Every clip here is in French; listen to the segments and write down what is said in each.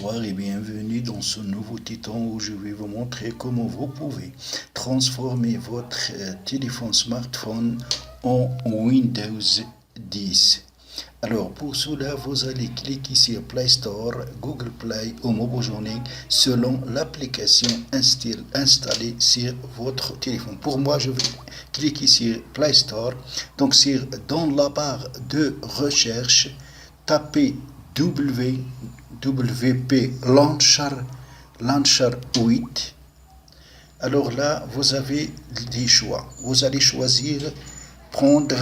Bonsoir et bienvenue dans ce nouveau titre où je vais vous montrer comment vous pouvez transformer votre téléphone smartphone en Windows 10. Alors pour cela, vous allez cliquer sur Play Store, Google Play ou Mobijourney selon l'application installée sur votre téléphone. Pour moi, je vais cliquer sur Play Store. Donc dans la barre de recherche, tapez WP Launcher 8. Alors là, vous avez des choix. Vous allez choisir prendre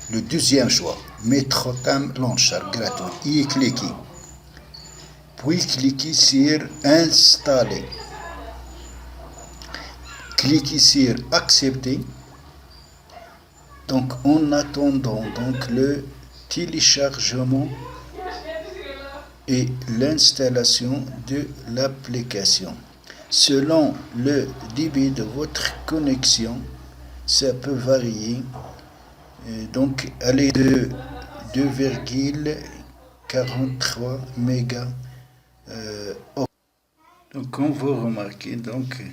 le deuxième choix, MetroTime Launcher gratuit. Y cliquez. Puis cliquez sur Installer. Cliquez sur Accepter. Donc en attendant le téléchargement et l'installation de l'application. Selon le débit de votre connexion, ça peut varier. Donc allez de 2,43 mégas. Donc comme vous remarquez, donc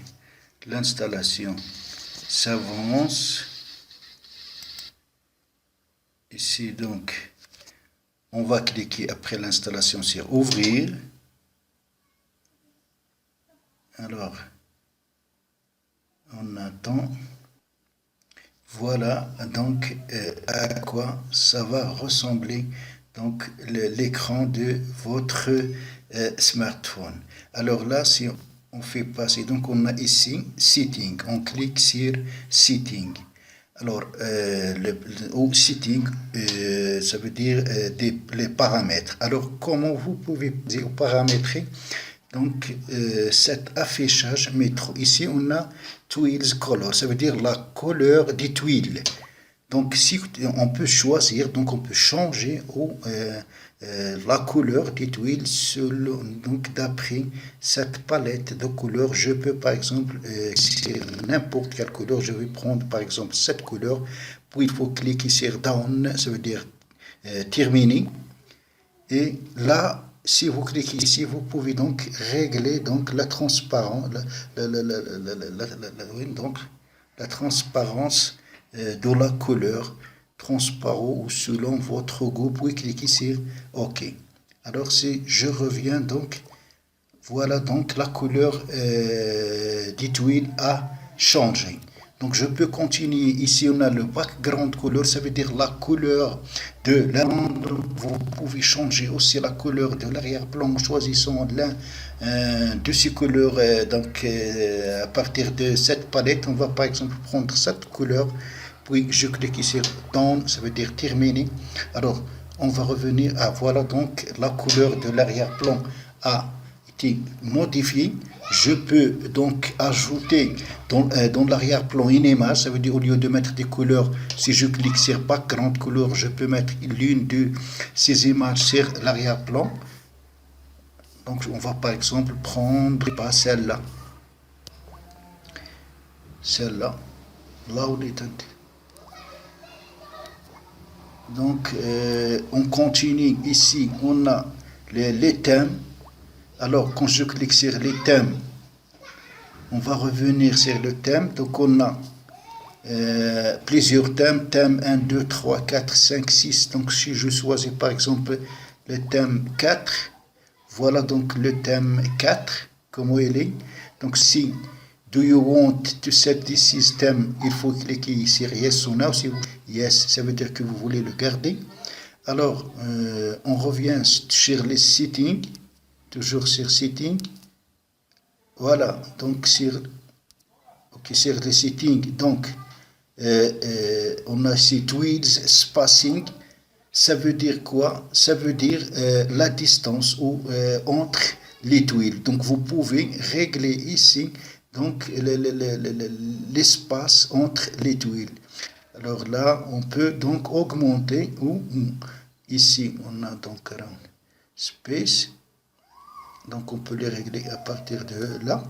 l'installation s'avance. Ici donc on va cliquer après l'installation sur ouvrir. Alors on attend. Voilà donc à quoi ça va ressembler donc l'écran de votre smartphone. Alors là, si on fait passer, donc on a ici Setting, on clique sur Setting. Alors au Setting, ça veut dire les paramètres. Alors comment vous pouvez paramétrer donc cet affichage métro? Ici on a Tuiles Color, ça veut dire la couleur des tuiles. Donc si on peut choisir, donc on peut changer la couleur des tuiles selon, donc d'après cette palette de couleurs. Je peux par exemple n'importe quelle couleur, je vais prendre par exemple cette couleur. Puis il faut cliquer sur Down, ça veut dire terminer. Et là, si vous cliquez ici, vous pouvez donc régler donc la transparence, donc la transparence de la couleur, transparent ou selon votre goût. Puis cliquez sur OK. Alors si je reviens donc, voilà donc la couleur des tuiles a changé. Donc je peux continuer. Ici on a le background color, ça veut dire la couleur de l'avant. Vous pouvez changer aussi la couleur de l'arrière-plan en choisissant l'un de ces couleurs. Donc à partir de cette palette, on va par exemple prendre cette couleur. Puis je clique sur Down, ça veut dire terminer. Alors on va revenir à voilà donc la couleur de l'arrière-plan a été modifiée. Je peux donc ajouter dans l'arrière-plan une image, ça veut dire au lieu de mettre des couleurs, si je clique sur background couleur, je peux mettre l'une de ces images sur l'arrière-plan. Donc on va par exemple prendre celle-là. Celle-là. Là où elle est. Donc on continue ici, on a les thèmes. Alors quand je clique sur les thèmes, on va revenir sur le thème. Donc on a plusieurs thèmes, thème 1, 2, 3, 4, 5, 6. Donc si je choisis par exemple le thème 4, voilà donc le thème 4, comment il est. Donc si do you want to set this system, il faut cliquer sur yes ou no. Si vous yes, ça veut dire que vous voulez le garder. Alors on revient sur les settings, toujours sur setting. Voilà, donc sur les settings, donc on a ici Tuiles Spacing. Ça veut dire quoi? Ça veut dire la distance entre les tuiles. Donc vous pouvez régler ici donc l'espace entre les tuiles. Alors là, on peut donc augmenter ou ici on a donc un space. Donc on peut les régler à partir de là.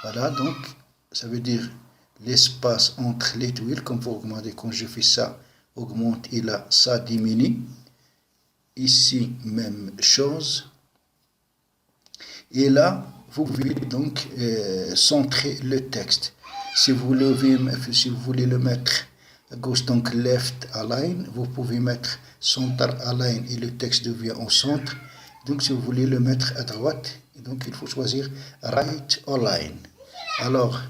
Voilà, donc ça veut dire l'espace entre les tuiles. Comme vous augmentez, quand je fais ça, augmente et là, ça diminue. ici, même chose. Et là, vous pouvez donc centrer le texte. Si vous voulez le mettre à gauche, donc left align, vous pouvez mettre center align et le texte devient au centre. Donc si vous voulez le mettre à droite, donc il faut choisir right align. Alors,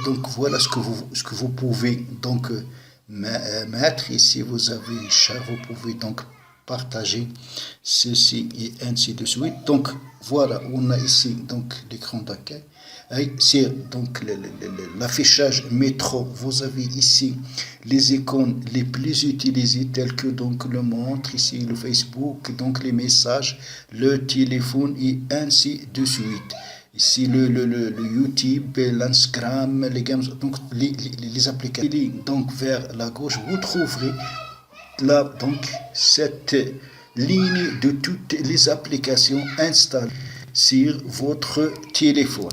donc voilà ce que vous pouvez donc mettre. Ici, vous pouvez donc partager ceci et ainsi de suite. Donc voilà, on a ici donc l'écran d'accueil. C'est donc l'affichage métro. Vous avez ici les icônes les plus utilisées telles que donc le montre, ici le Facebook, donc les messages, le téléphone et ainsi de suite. Ici le YouTube, l'Instagram, les games, donc les applications. Donc vers la gauche, vous trouverez là donc cette ligne de toutes les applications installées sur votre téléphone.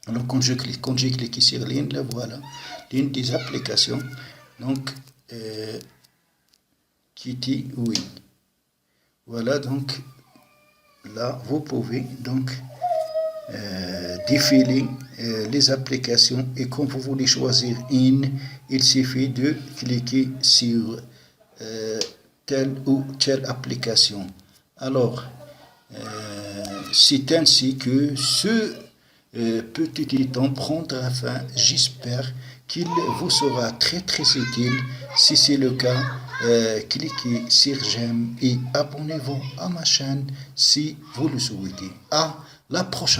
Alors quand j'ai cliqué sur ligne, là voilà, ligne des applications, donc Kitty Win. Voilà donc là vous pouvez donc défiler les applications et quand vous voulez choisir une, il suffit de cliquer sur telle ou telle application. Alors, c'est ainsi que ce petit temps prendra fin. J'espère qu'il vous sera très très utile. Si c'est le cas, cliquez sur j'aime et abonnez-vous à ma chaîne si vous le souhaitez. À la prochaine.